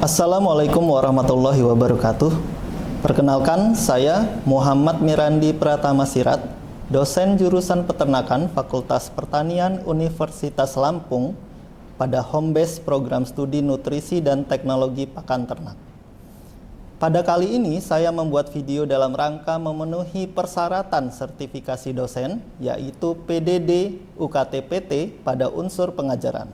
Assalamualaikum warahmatullahi wabarakatuh. Perkenalkan, saya Muhammad Mirandi Pratama Sirat, dosen jurusan Peternakan Fakultas Pertanian Universitas Lampung pada home base program studi nutrisi dan teknologi pakan ternak. Pada kali ini saya membuat video dalam rangka memenuhi persyaratan sertifikasi dosen, yaitu PDD UKT-PT pada unsur pengajaran.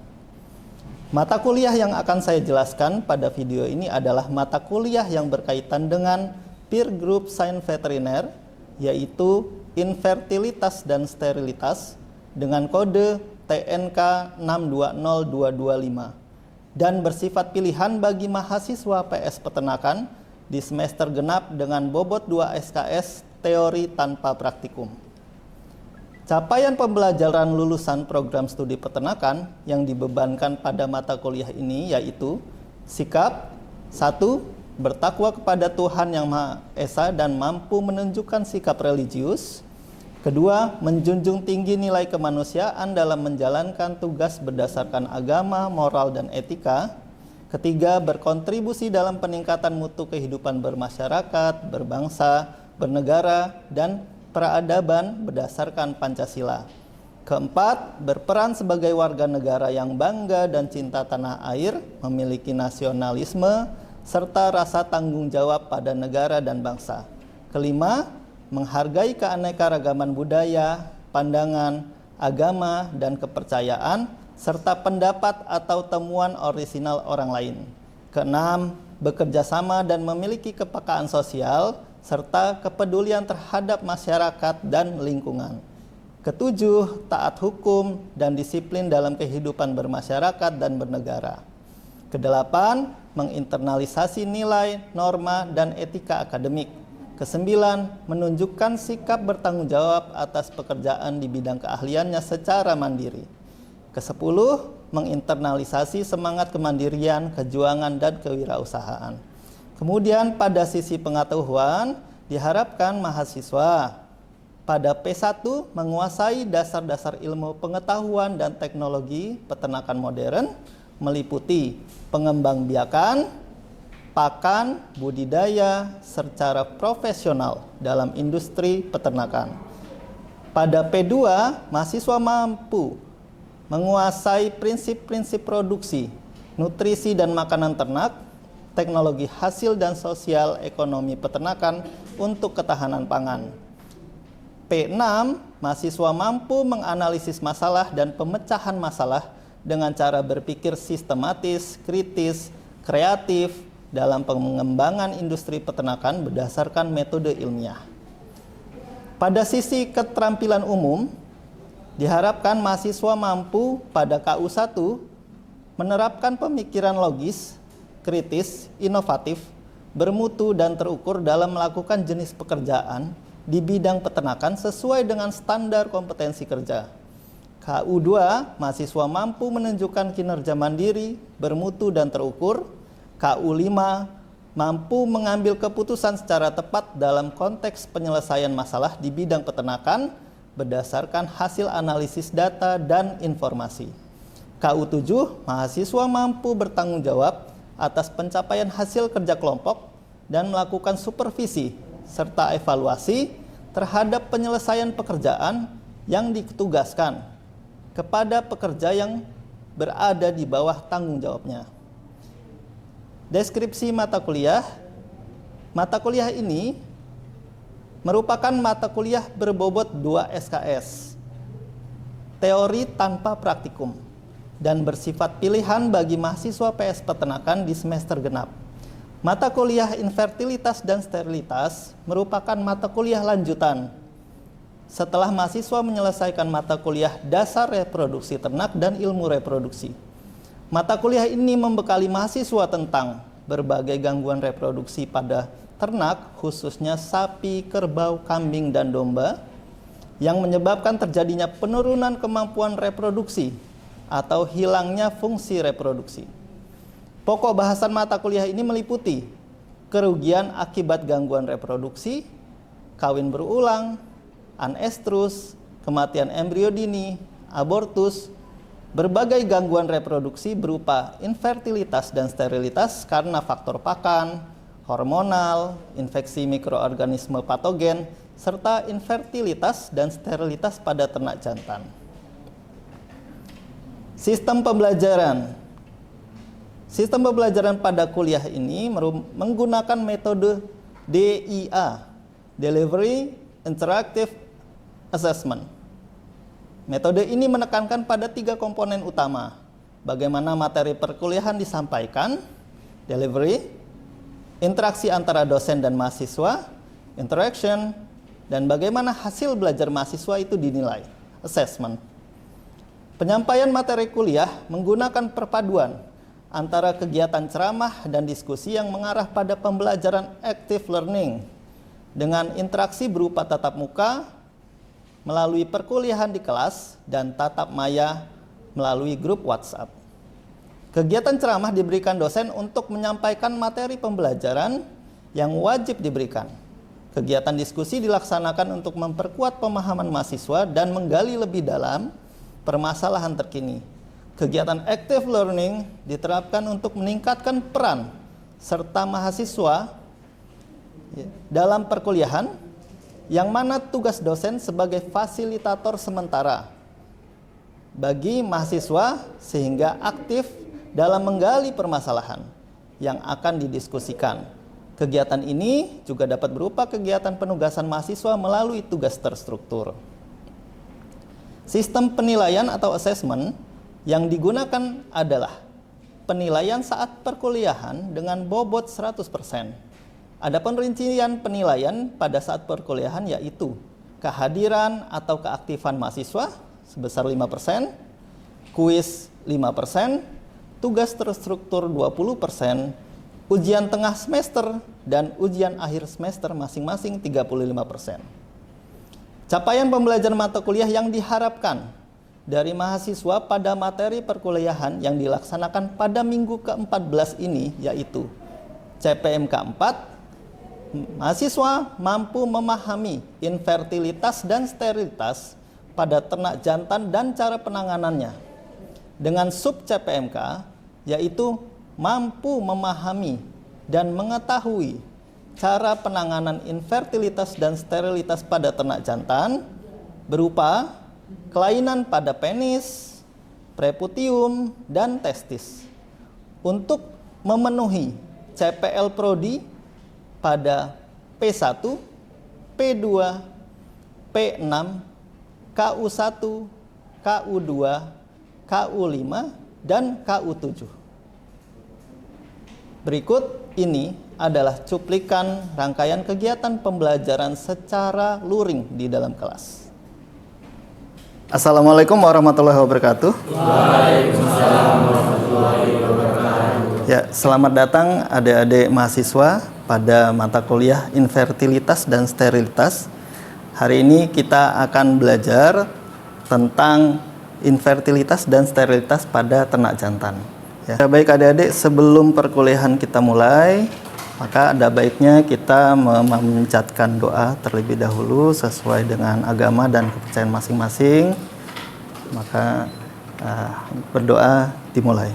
Mata kuliah yang akan saya jelaskan pada video ini adalah mata kuliah yang berkaitan dengan peer group science veteriner, yaitu infertilitas dan sterilitas dengan kode TNK 620225 dan bersifat pilihan bagi mahasiswa PS Peternakan di semester genap dengan bobot 2 SKS teori tanpa praktikum. Capaian pembelajaran lulusan program studi peternakan yang dibebankan pada mata kuliah ini yaitu sikap 1. Bertakwa kepada Tuhan Yang Maha Esa dan mampu menunjukkan sikap religius. 2. Menjunjung tinggi nilai kemanusiaan dalam menjalankan tugas berdasarkan agama, moral, dan etika. 3. Berkontribusi dalam peningkatan mutu kehidupan bermasyarakat, berbangsa, bernegara, dan peradaban berdasarkan Pancasila. 4. Berperan sebagai warga negara yang bangga dan cinta tanah air, memiliki nasionalisme, serta rasa tanggung jawab pada negara dan bangsa. 5. Menghargai keanekaragaman budaya, pandangan, agama, dan kepercayaan, serta pendapat atau temuan orisinal orang lain. 6. Bekerja sama dan memiliki kepekaan sosial, serta kepedulian terhadap masyarakat dan lingkungan. 7. Taat hukum dan disiplin dalam kehidupan bermasyarakat dan bernegara. 8. Menginternalisasi nilai, norma, dan etika akademik. 9. Menunjukkan sikap bertanggung jawab atas pekerjaan di bidang keahliannya secara mandiri. 10. Menginternalisasi semangat kemandirian, kejuangan, dan kewirausahaan. Kemudian pada sisi pengetahuan, diharapkan mahasiswa pada P1 menguasai dasar-dasar ilmu pengetahuan dan teknologi peternakan modern, meliputi pengembangbiakan, pakan, budidaya, secara profesional dalam industri peternakan. Pada P2, mahasiswa mampu menguasai prinsip-prinsip produksi, nutrisi dan makanan ternak, teknologi hasil dan sosial ekonomi peternakan untuk ketahanan pangan. P6, mahasiswa mampu menganalisis masalah dan pemecahan masalah dengan cara berpikir sistematis, kritis, kreatif dalam pengembangan industri peternakan berdasarkan metode ilmiah. Pada sisi keterampilan umum, diharapkan mahasiswa mampu pada KU1 menerapkan pemikiran logis, kritis, inovatif, bermutu, dan terukur dalam melakukan jenis pekerjaan di bidang peternakan sesuai dengan standar kompetensi kerja. KU2, mahasiswa mampu menunjukkan kinerja mandiri, bermutu, dan terukur. KU5, mampu mengambil keputusan secara tepat dalam konteks penyelesaian masalah di bidang peternakan berdasarkan hasil analisis data dan informasi. KU7, mahasiswa mampu bertanggung jawab atas pencapaian hasil kerja kelompok dan melakukan supervisi serta evaluasi terhadap penyelesaian pekerjaan yang ditugaskan kepada pekerja yang berada di bawah tanggung jawabnya. Deskripsi mata kuliah. Mata kuliah ini merupakan mata kuliah berbobot 2 SKS, teori tanpa praktikum, dan bersifat pilihan bagi mahasiswa PS Peternakan di semester genap. Mata kuliah infertilitas dan sterilitas merupakan mata kuliah lanjutan setelah mahasiswa menyelesaikan mata kuliah dasar reproduksi ternak dan ilmu reproduksi. Mata kuliah ini membekali mahasiswa tentang berbagai gangguan reproduksi pada ternak, khususnya sapi, kerbau, kambing, dan domba, yang menyebabkan terjadinya penurunan kemampuan reproduksi atau hilangnya fungsi reproduksi. Pokok bahasan mata kuliah ini meliputi kerugian akibat gangguan reproduksi, kawin berulang, anestrus, kematian embrio dini, abortus, berbagai gangguan reproduksi berupa infertilitas dan sterilitas karena faktor pakan, hormonal, infeksi mikroorganisme patogen, serta infertilitas dan sterilitas pada ternak jantan. Sistem pembelajaran. Sistem pembelajaran pada kuliah ini menggunakan metode DIA, Delivery Interactive Assessment. Metode ini menekankan pada 3 komponen utama. Bagaimana materi perkuliahan disampaikan, delivery, interaksi antara dosen dan mahasiswa, interaction, dan bagaimana hasil belajar mahasiswa itu dinilai, assessment. Penyampaian materi kuliah menggunakan perpaduan antara kegiatan ceramah dan diskusi yang mengarah pada pembelajaran active learning dengan interaksi berupa tatap muka melalui perkuliahan di kelas dan tatap maya melalui grup WhatsApp. Kegiatan ceramah diberikan dosen untuk menyampaikan materi pembelajaran yang wajib diberikan. Kegiatan diskusi dilaksanakan untuk memperkuat pemahaman mahasiswa dan menggali lebih dalam permasalahan terkini. Kegiatan active learning diterapkan untuk meningkatkan peran serta mahasiswa dalam perkuliahan, yang mana tugas dosen sebagai fasilitator sementara bagi mahasiswa sehingga aktif dalam menggali permasalahan yang akan didiskusikan. Kegiatan ini juga dapat berupa kegiatan penugasan mahasiswa melalui tugas terstruktur. Sistem penilaian atau assessment yang digunakan adalah penilaian saat perkuliahan dengan bobot 100%. Adapun rincian penilaian pada saat perkuliahan yaitu kehadiran atau keaktifan mahasiswa sebesar 5%, kuis 5%, tugas terstruktur 20%, ujian tengah semester dan ujian akhir semester masing-masing 35%. Capaian pembelajaran mata kuliah yang diharapkan dari mahasiswa pada materi perkuliahan yang dilaksanakan pada minggu ke-14 ini yaitu CPMK 4, mahasiswa mampu memahami infertilitas dan sterilitas pada ternak jantan dan cara penanganannya. Dengan sub CPMK yaitu mampu memahami dan mengetahui cara penanganan infertilitas dan sterilitas pada ternak jantan berupa kelainan pada penis, preputium, dan testis. Untuk memenuhi CPL Prodi pada P1, P2, P6, KU1, KU2, KU5, dan KU7. Berikut ini adalah cuplikan rangkaian kegiatan pembelajaran secara luring di dalam kelas. Assalamualaikum warahmatullahi wabarakatuh. Waalaikumsalam warahmatullahi wabarakatuh. Ya, selamat datang adik-adik mahasiswa pada mata kuliah infertilitas dan sterilitas. Hari ini kita akan belajar tentang infertilitas dan sterilitas pada ternak jantan. Ya, baik adik-adik, sebelum perkuliahan kita mulai, maka ada baiknya kita memanjatkan doa terlebih dahulu sesuai dengan agama dan kepercayaan masing-masing. Maka berdoa dimulai.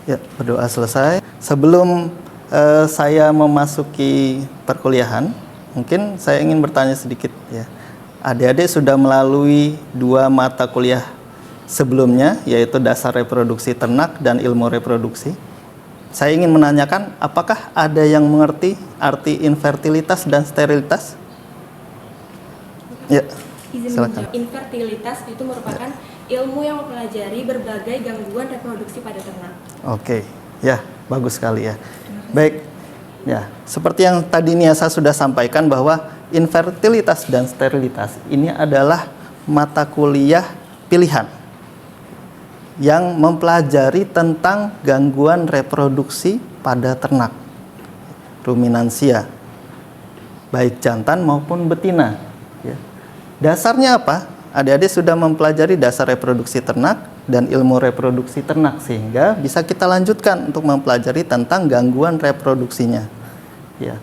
Ya, berdoa selesai. Sebelum saya memasuki perkuliahan, mungkin saya ingin bertanya sedikit ya. Adik-adik sudah melalui 2 mata kuliah sebelumnya, yaitu dasar reproduksi ternak dan ilmu reproduksi. Saya ingin menanyakan, apakah ada yang mengerti arti infertilitas dan sterilitas? Ya, silakan. Infertilitas itu merupakan ilmu yang mempelajari berbagai gangguan reproduksi pada ternak. Oke, ya, bagus sekali ya. Baik, ya, seperti yang tadi Niasa sudah sampaikan bahwa infertilitas dan sterilitas ini adalah mata kuliah pilihan yang mempelajari tentang gangguan reproduksi pada ternak, ruminansia, baik jantan maupun betina. Ya. Dasarnya apa? Adik-adik sudah mempelajari dasar reproduksi ternak dan ilmu reproduksi ternak, sehingga bisa kita lanjutkan untuk mempelajari tentang gangguan reproduksinya. Ya.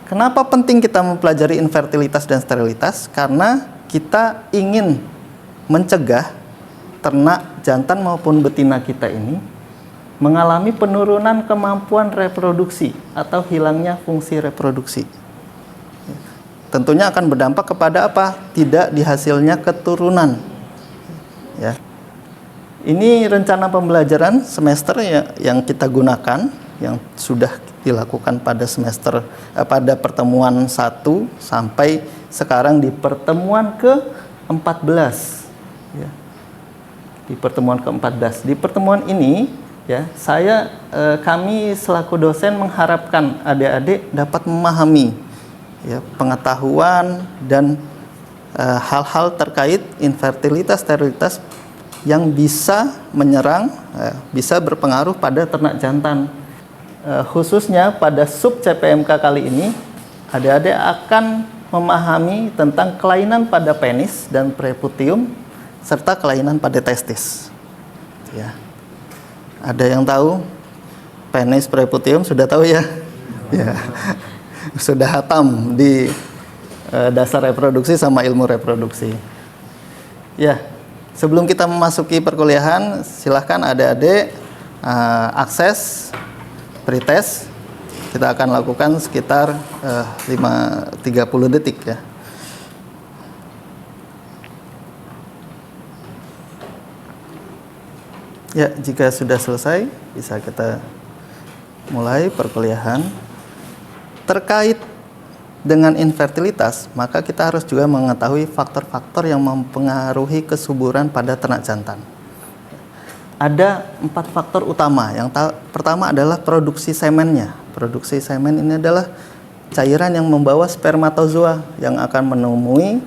Kenapa penting kita mempelajari infertilitas dan sterilitas? Karena kita ingin mencegah ternak jantan maupun betina kita ini mengalami penurunan kemampuan reproduksi atau hilangnya fungsi reproduksi. Tentunya akan berdampak kepada apa? Tidak dihasilnya keturunan. Ya. Ini rencana pembelajaran semester yang kita gunakan, yang sudah dilakukan pada pada pertemuan 1 sampai sekarang di pertemuan ke-14. Ya. Di pertemuan ke-14. Di pertemuan ini, ya, kami selaku dosen mengharapkan adik-adik dapat memahami, ya, pengetahuan dan hal-hal terkait infertilitas, sterilitas yang bisa menyerang, bisa berpengaruh pada ternak jantan. Khususnya pada sub CPMK kali ini, adik-adik akan memahami tentang kelainan pada penis dan preputium serta kelainan pada testis. Ya. Ada yang tahu penis, preputium, sudah tahu ya? Ya. Sudah hatam di dasar reproduksi sama ilmu reproduksi. Ya. Sebelum kita memasuki perkuliahan, silahkan adik-adik akses pretest. Kita akan lakukan sekitar 30 detik ya. Ya, jika sudah selesai, bisa kita mulai perkuliahan. Terkait dengan infertilitas, maka kita harus juga mengetahui faktor-faktor yang mempengaruhi kesuburan pada ternak jantan. Ada 4 faktor utama. Pertama adalah produksi semennya. Produksi semen ini adalah cairan yang membawa spermatozoa yang akan menemui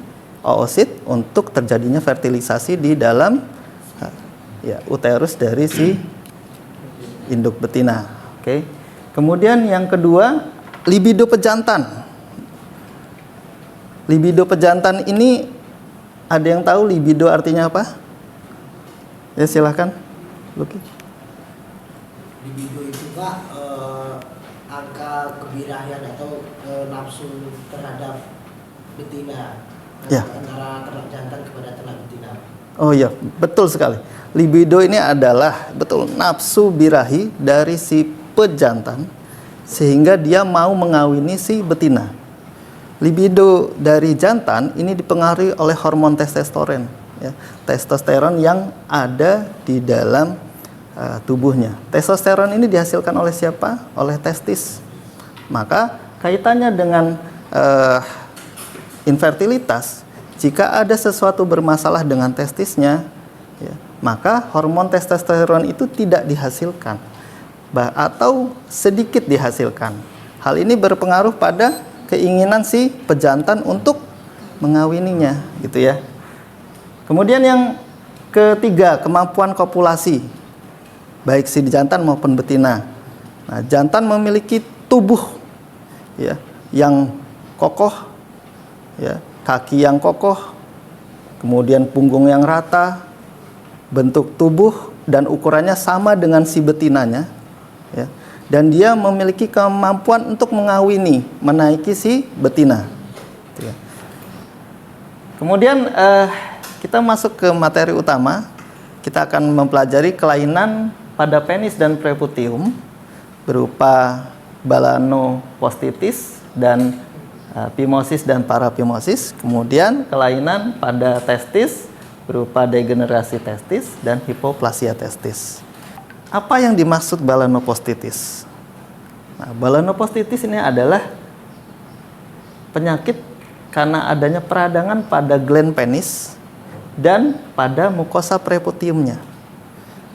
oosit untuk terjadinya fertilisasi di dalam uterus dari si induk betina. Oke. Kemudian yang kedua, libido pejantan. Libido pejantan ini, ada yang tahu libido artinya apa? Ya, silahkan. Luki. Libido itu Pak, angka kebirahian atau nafsu terhadap betina, Ya. antara ternak jantan kepada ternak betina. Oh iya, betul sekali. Libido ini adalah nafsu birahi dari si pejantan sehingga dia mau mengawini si betina. Libido dari jantan ini dipengaruhi oleh hormon testosteron, ya, testosteron yang ada di dalam tubuhnya. Testosteron ini dihasilkan oleh siapa? Oleh testis. Maka kaitannya dengan infertilitas, jika ada sesuatu bermasalah dengan testisnya, ya, maka hormon testosteron itu tidak dihasilkan atau sedikit dihasilkan. Hal ini berpengaruh pada keinginan si pejantan untuk mengawininya, gitu ya. Kemudian yang ketiga, kemampuan kopulasi, baik si jantan maupun betina. Nah, jantan memiliki tubuh, ya, yang kokoh, ya, kaki yang kokoh, kemudian punggung yang rata, bentuk tubuh dan ukurannya sama dengan si betinanya, ya. Dan dia memiliki kemampuan untuk mengawini, menaiki si betina. Ya. Kemudian kita masuk ke materi utama. Kita akan mempelajari kelainan pada penis dan preputium berupa balanopostitis dan phimosis dan parapimosis. Kemudian kelainan pada testis berupa degenerasi testis dan hipoplasia testis. Apa yang dimaksud balanopostitis? Nah, balanopostitis ini adalah penyakit karena adanya peradangan pada gland penis dan pada mukosa preputiumnya.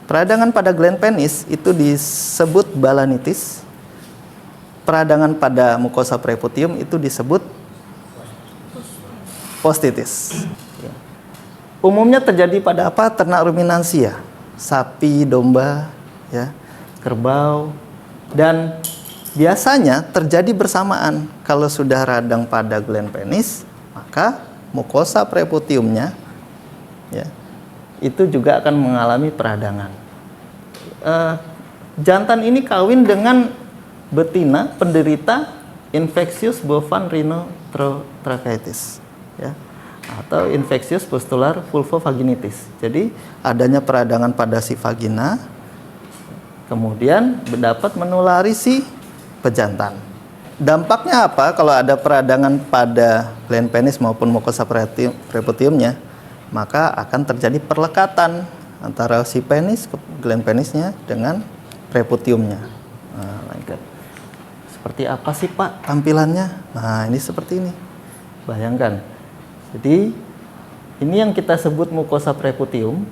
Peradangan pada gland penis itu disebut balanitis. Peradangan pada mukosa preputium itu disebut postitis. Umumnya terjadi pada apa? Ternak ruminansia, sapi, domba, ya, kerbau, dan biasanya terjadi bersamaan. Kalau sudah radang pada gland penis, maka mukosa preputiumnya, ya, itu juga akan mengalami peradangan. Jantan ini kawin dengan betina penderita infectious bovine rhinotracheitis, ya, atau infectious pustular vulvovaginitis. Jadi adanya peradangan pada si vagina, kemudian dapat menulari si pejantan. Dampaknya apa kalau ada peradangan pada gland penis maupun mucosa preputiumnya? Maka akan terjadi perlekatan antara si penis, gland penisnya dengan preputiumnya. Nah, lengket. Seperti apa sih Pak tampilannya? Nah, ini seperti ini. Bayangkan. Jadi ini yang kita sebut mucosa preputium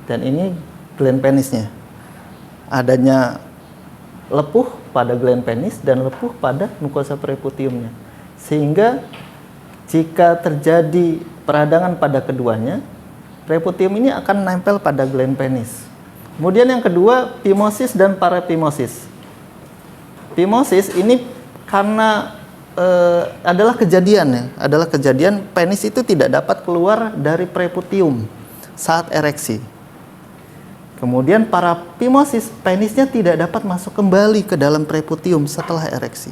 dan ini gland penisnya. Adanya lepuh pada gland penis dan lepuh pada mucosa preputiumnya. Sehingga jika terjadi peradangan pada keduanya, preputium ini akan nempel pada gland penis. Kemudian yang kedua, phimosis dan paraphimosis. Phimosis ini karena adalah kejadian penis itu tidak dapat keluar dari preputium saat ereksi. Kemudian paraphimosis, penisnya tidak dapat masuk kembali ke dalam preputium setelah ereksi.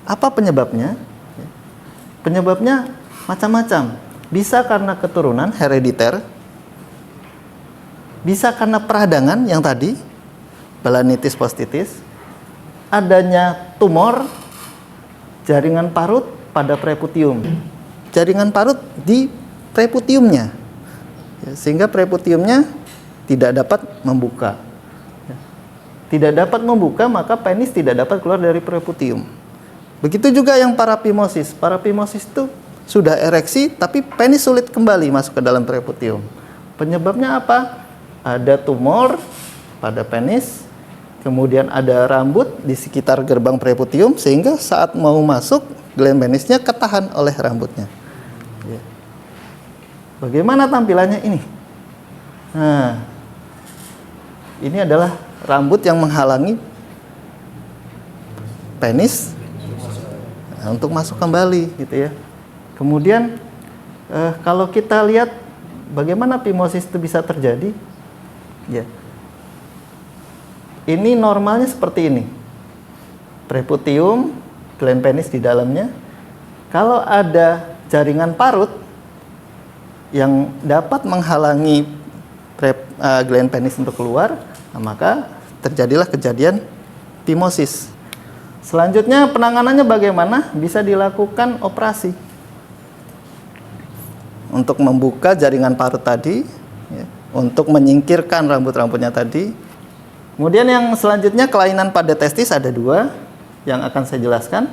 Apa penyebabnya? Penyebabnya macam-macam. Bisa karena keturunan herediter, bisa karena peradangan yang tadi, balanitis postitis, adanya tumor jaringan parut pada preputium, jaringan parut di preputiumnya, sehingga preputiumnya tidak dapat membuka. Tidak dapat membuka, maka penis tidak dapat keluar dari preputium. Begitu juga yang paraphimosis. Paraphimosis itu sudah ereksi, tapi penis sulit kembali masuk ke dalam preputium. Penyebabnya apa? Ada tumor pada penis, kemudian ada rambut di sekitar gerbang preputium, sehingga saat mau masuk, gland penisnya ketahan oleh rambutnya. Bagaimana tampilannya ini? Nah, ini adalah rambut yang menghalangi penis untuk masuk kembali, gitu ya. Kemudian kalau kita lihat bagaimana phimosis itu bisa terjadi, ya. Ini normalnya seperti ini. Preputium, gland penis di dalamnya. Kalau ada jaringan parut yang dapat menghalangi gland penis untuk keluar, maka terjadilah kejadian phimosis. Selanjutnya penanganannya bagaimana? Bisa dilakukan operasi untuk membuka jaringan parut tadi, ya, untuk menyingkirkan rambut-rambutnya tadi. Kemudian yang selanjutnya kelainan pada testis ada 2 yang akan saya jelaskan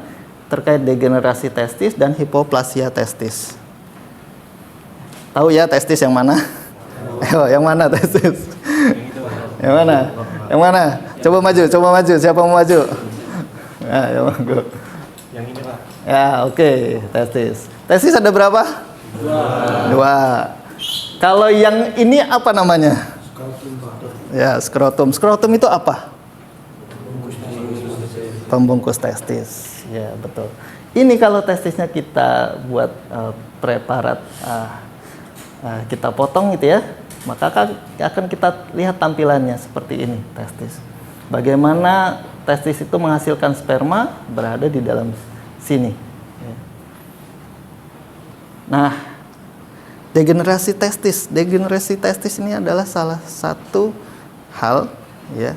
terkait degenerasi testis dan hipoplasia testis. Tahu ya testis yang mana? Yang mana testis? Yang mana? Yang mana? Coba maju. Siapa mau maju? Ya, Yang ini Pak. ya, oke. Testis. Testis ada berapa? 2. Kalau yang ini apa namanya? Ya, skrotum. Skrotum itu apa? Pembungkus testis. Ya, betul. Ini kalau testisnya kita buat preparat, kita potong gitu ya, maka akan kita lihat tampilannya seperti ini testis. Bagaimana testis itu menghasilkan sperma berada di dalam sini. Nah, degenerasi testis ini adalah salah satu hal, ya,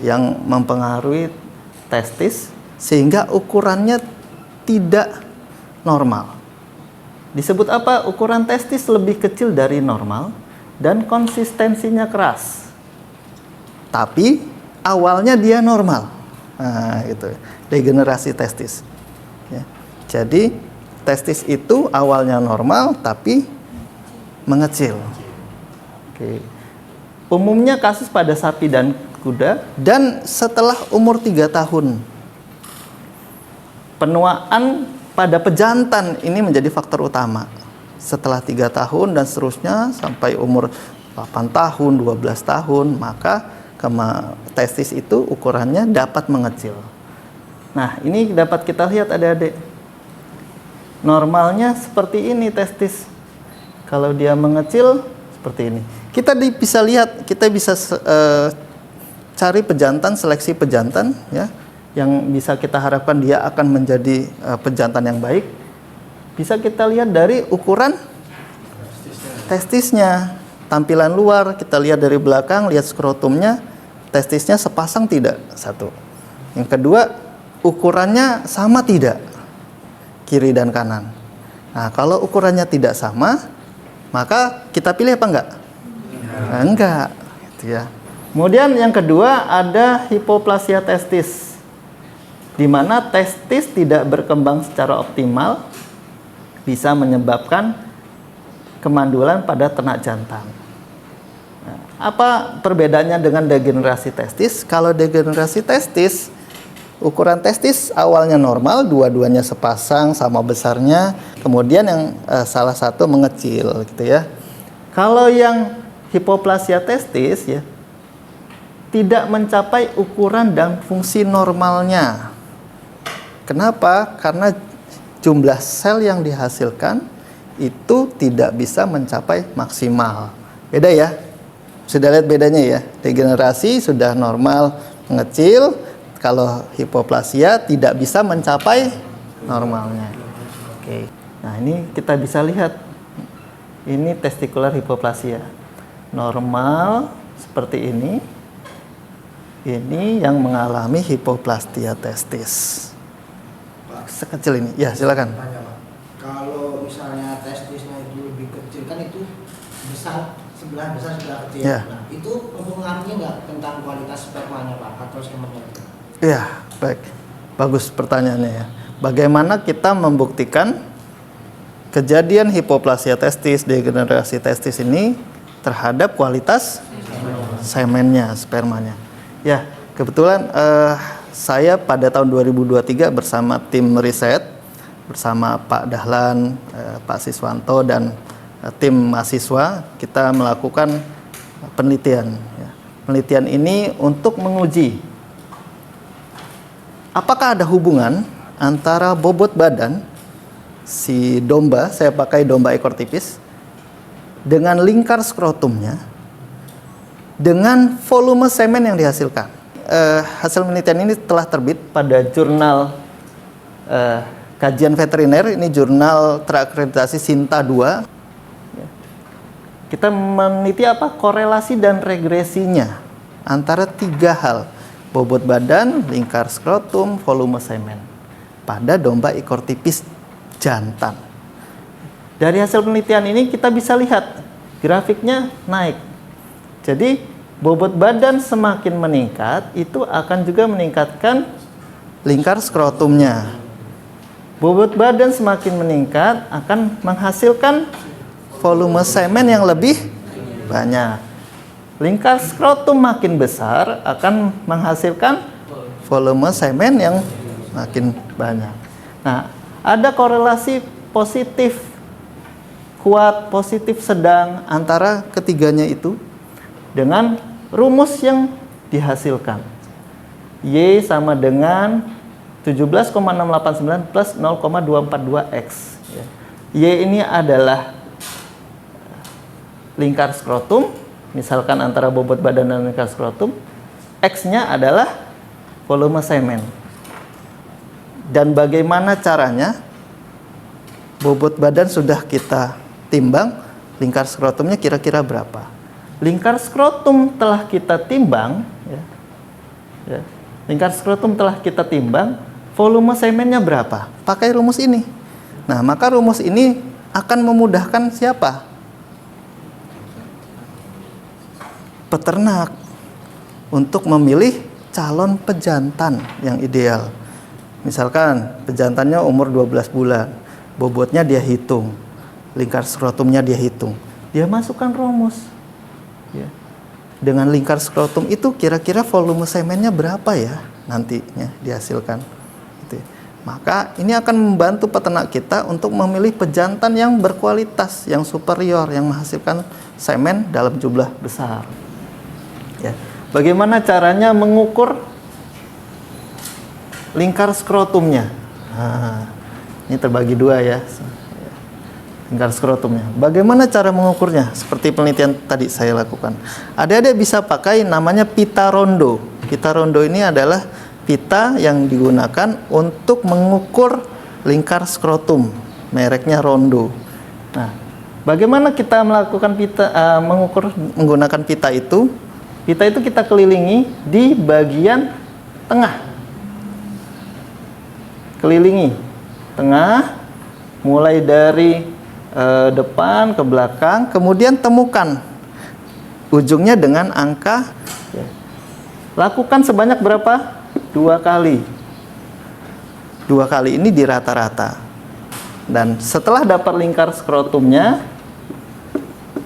yang mempengaruhi testis sehingga ukurannya tidak normal. Disebut apa? Ukuran testis lebih kecil dari normal dan konsistensinya keras. Tapi awalnya dia normal. Nah, itu degenerasi testis. Ya. Jadi testis itu awalnya normal tapi mengecil. Oke. Umumnya kasus pada sapi dan kuda, dan setelah umur 3 tahun. Penuaan pada pejantan ini menjadi faktor utama. Setelah 3 tahun dan seterusnya sampai umur 8 tahun, 12 tahun, maka testis itu ukurannya dapat mengecil. Nah, ini dapat kita lihat adik-adik. Normalnya seperti ini testis. Kalau dia mengecil seperti ini. Kita bisa lihat, kita bisa cari pejantan, seleksi pejantan, ya. yang bisa kita harapkan dia akan menjadi pejantan yang baik, bisa kita lihat dari ukuran testisnya. Tampilan luar kita lihat dari belakang, lihat skrotumnya, testisnya sepasang tidak? Satu. Yang kedua, ukurannya sama tidak? Kiri dan kanan. Nah, kalau ukurannya tidak sama, maka kita pilih apa enggak? Enggak, gitu ya. Kemudian yang kedua ada hipoplasia testis, di mana testis tidak berkembang secara optimal, bisa menyebabkan kemandulan pada ternak jantan. Nah, apa perbedaannya dengan degenerasi testis? Kalau degenerasi testis, ukuran testis awalnya normal, dua-duanya sepasang sama besarnya, kemudian yang salah satu mengecil, gitu ya. Kalau yang hipoplasia testis ya tidak mencapai ukuran dan fungsi normalnya. Kenapa? Karena jumlah sel yang dihasilkan itu tidak bisa mencapai maksimal. Beda ya? Sudah lihat bedanya ya? Degenerasi sudah normal mengecil, kalau hipoplasia tidak bisa mencapai normalnya. Oke. Nah, ini kita bisa lihat. Ini testicular hipoplasia. Normal seperti ini. Ini yang mengalami hipoplasia testis. Sekecil ini. Ya, silakan. Tanya, Pak. Kalau misalnya testisnya itu lebih kecil, kan itu besar, sebelah besar sebelah kecil. Ya. Nah, itu mempengaruhi nggak tentang kualitas spermanya, Pak, atau semennya? Ya, baik. Bagus pertanyaannya ya. Bagaimana kita membuktikan kejadian hipoplasia testis, degenerasi testis ini terhadap kualitas semennya, spermanya? Ya, kebetulan saya pada tahun 2023 bersama tim riset, bersama Pak Dahlan, Pak Siswanto, dan tim mahasiswa, kita melakukan penelitian. Penelitian ini untuk menguji apakah ada hubungan antara bobot badan si domba, saya pakai domba ekor tipis, dengan lingkar skrotumnya, dengan volume semen yang dihasilkan. Hasil penelitian ini telah terbit pada jurnal kajian veteriner, ini jurnal terakreditasi Sinta 2. Kita meneliti apa? Korelasi dan regresinya antara tiga hal: bobot badan, lingkar skrotum, volume semen pada domba ekor tipis jantan. Dari hasil penelitian ini kita bisa lihat grafiknya naik. Jadi bobot badan semakin meningkat, itu akan juga meningkatkan lingkar skrotumnya. Bobot badan semakin meningkat akan menghasilkan volume semen yang lebih banyak. Lingkar skrotum makin besar akan menghasilkan volume semen yang makin banyak. Nah, ada korelasi positif kuat, positif sedang antara ketiganya itu dengan rumus yang dihasilkan. Y sama dengan 17,689 plus 0,242X. Y ini adalah lingkar skrotum, misalkan antara bobot badan dan lingkar skrotum. X-nya adalah volume semen. Dan bagaimana caranya? Bobot badan sudah kita timbang, lingkar skrotumnya kira-kira berapa? Lingkar skrotum telah kita timbang, lingkar skrotum telah kita timbang, volume semennya berapa? Pakai rumus ini. Nah, maka rumus ini akan memudahkan siapa? Peternak untuk memilih calon pejantan yang ideal. Misalkan pejantannya umur 12 bulan, bobotnya dia hitung, lingkar skrotumnya dia hitung, dia masukkan rumus. Ya. Dengan lingkar skrotum itu kira-kira volume semennya berapa ya nantinya dihasilkan. Gitu. Maka ini akan membantu peternak kita untuk memilih pejantan yang berkualitas, yang superior, yang menghasilkan semen dalam jumlah besar. Ya. Bagaimana caranya mengukur lingkar skrotumnya? Nah, ini terbagi dua ya. Lingkar skrotumnya. Bagaimana cara mengukurnya? Seperti penelitian tadi saya lakukan. Adik-adik bisa pakai namanya pita rondo. Pita rondo ini adalah pita yang digunakan untuk mengukur lingkar skrotum, mereknya Rondo. Nah, bagaimana kita melakukan mengukur menggunakan pita itu? Pita itu kita kelilingi di bagian tengah. Kelilingi tengah, mulai dari depan ke belakang, kemudian temukan ujungnya dengan angka. Lakukan sebanyak berapa? 2 kali. 2 kali ini di rata-rata. Dan setelah dapat lingkar skrotumnya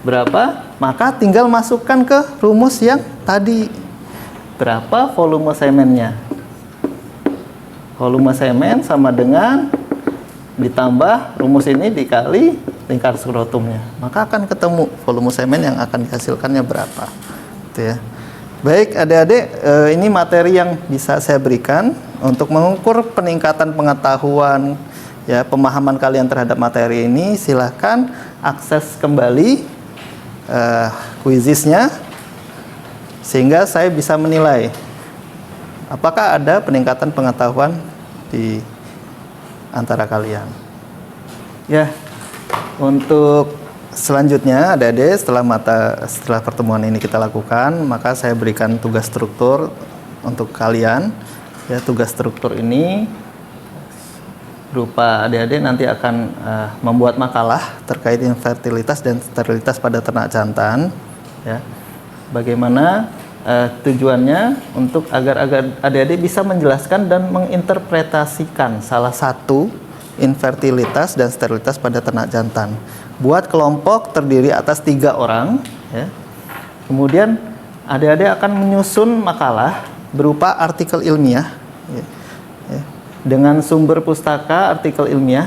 berapa, maka tinggal masukkan ke rumus yang tadi. Berapa volume semennya? Volume semen sama dengan ditambah rumus ini dikali lingkar skrotumnya. Maka akan ketemu volume semen yang akan dihasilkannya berapa. Gitu ya. Baik adik-adik, ini materi yang bisa saya berikan untuk mengukur peningkatan pengetahuan, ya, pemahaman kalian terhadap materi ini. Silahkan akses kembali quizisnya sehingga saya bisa menilai apakah ada peningkatan pengetahuan di antara kalian. Ya, untuk selanjutnya adik-adik, setelah pertemuan ini kita lakukan, maka saya berikan tugas struktur untuk kalian. Ya, tugas struktur ini berupa adik-adik nanti akan membuat makalah terkait infertilitas dan sterilitas pada ternak jantan. Ya, bagaimana tujuannya untuk agar adik-adik bisa menjelaskan dan menginterpretasikan salah satu infertilitas dan sterilitas pada ternak jantan. Buat kelompok terdiri atas 3 orang, ya. Kemudian adik-adik akan menyusun makalah berupa artikel ilmiah, ya, ya, dengan sumber pustaka artikel ilmiah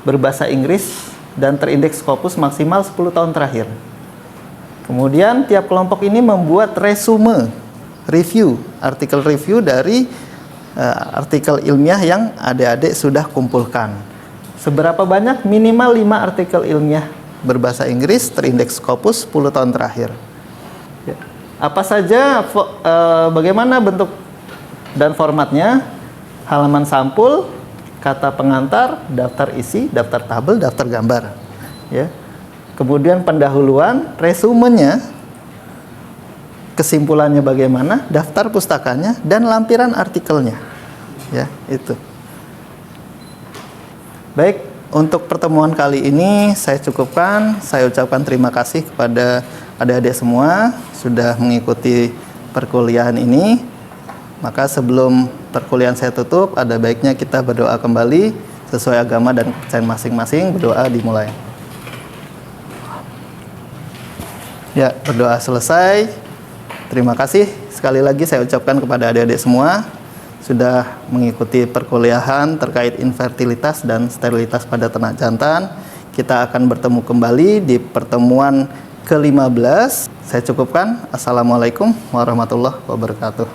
berbahasa Inggris dan terindeks Scopus maksimal 10 tahun terakhir. Kemudian tiap kelompok ini membuat resume, artikel review dari artikel ilmiah yang adik-adik sudah kumpulkan. Seberapa banyak? Minimal 5 artikel ilmiah berbahasa Inggris terindeks Scopus 10 tahun terakhir. Ya. Apa saja, bagaimana bentuk dan formatnya? Halaman sampul, kata pengantar, daftar isi, daftar tabel, daftar gambar. Ya. Kemudian pendahuluan, resumenya, kesimpulannya bagaimana, daftar pustakanya, dan lampiran artikelnya. Ya, itu. Baik, untuk pertemuan kali ini saya cukupkan. Saya ucapkan terima kasih kepada adik-adik semua sudah mengikuti perkuliahan ini. Maka sebelum perkuliahan saya tutup, ada baiknya kita berdoa kembali sesuai agama dan kepercayaan masing-masing. Berdoa dimulai. Ya, berdoa selesai. Terima kasih sekali lagi saya ucapkan kepada adik-adik semua sudah mengikuti perkuliahan terkait infertilitas dan sterilitas pada ternak jantan. Kita akan bertemu kembali di pertemuan ke-15. Saya cukupkan. Assalamualaikum warahmatullahi wabarakatuh.